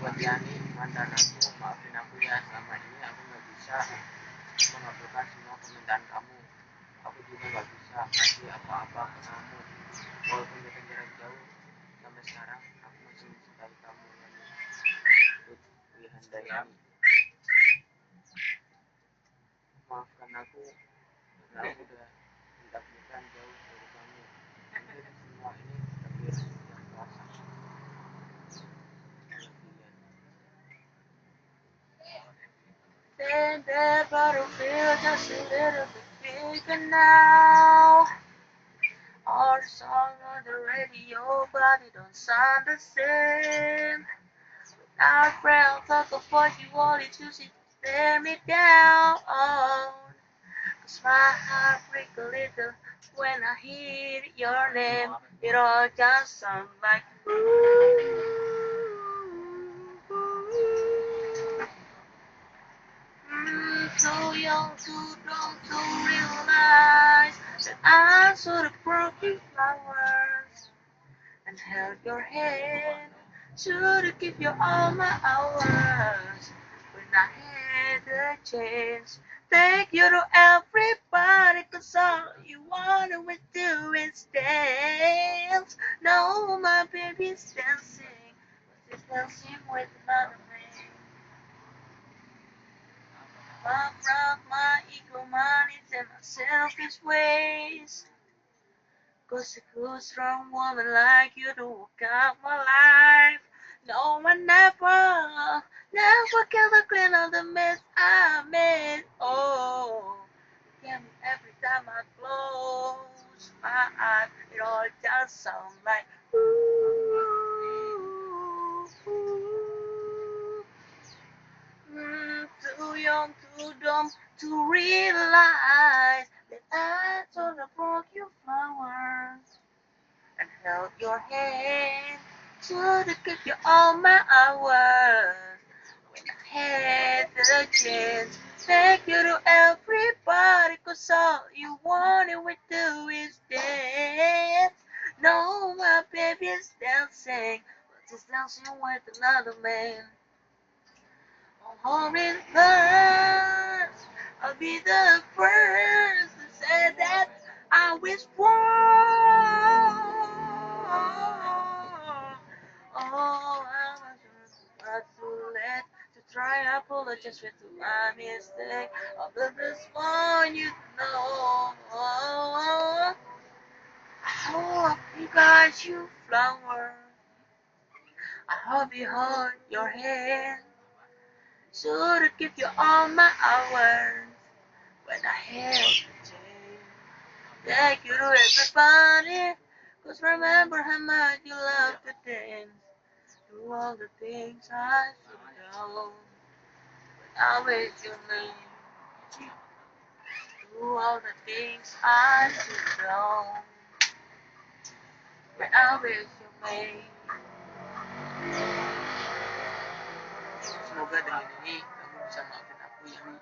buat Yani, mantan aku, maafin aku ya, selama ini aku nggak bisa mengabulkan semua permintaan kamu. Aku juga nggak bisa ngasih apa-apa ke kamu. Walaupun kita jarak jauh, sampai sekarang aku masih mencintai kamu, Yani. Putri Handayani. Maafkan aku karena aku udah mentakdirkan jauh dari kamu. Mungkin semua ini takdir yang kuasa. Then the battlefield just a little bit bigger now. Our song on the radio, but it don't sound the same. Our friends talk of what you wanted to see, stare me down. Cause my heart breaks a little when I hear your name. It all just sounds like ooh, ooh. Too young, too dumb to realize that I should have brought you flowers and held your hand. Should have given you all my hours when I had the chance. Take you to everybody, cause all you wanted to do is dance. No, my baby's dancing, but she's dancing with another man. I brought my ego, my needs, and my selfish ways. Cause a good, strong woman like you to work out my life. No one never can clean all the mess I made. Oh, yeah, every time I close my eyes, it all just sounds like ooh, ooh. Too young, too dumb to realize that I should have brought you flowers and held your hand. Should have given you all my hours when I had the chance. Take you to everybody, cause all you wanted to do is dance. No, my baby's dancing, but she's dancing with another man. Home in first, I'll be the first to say that I wish for. Oh, I was too late to try apologize for my mistake. I'll be this one, you know. I hope you got you flower. I hope you hold your hand. Should've give you all my hours when I had the chance. Take you to everybody, cause remember how much you love to dance. Do all the things I should know, but I wish you knew. Do all the things I should know, but I wish you knew. Semoga dengan ini kamu bisa maafin aku, Yani.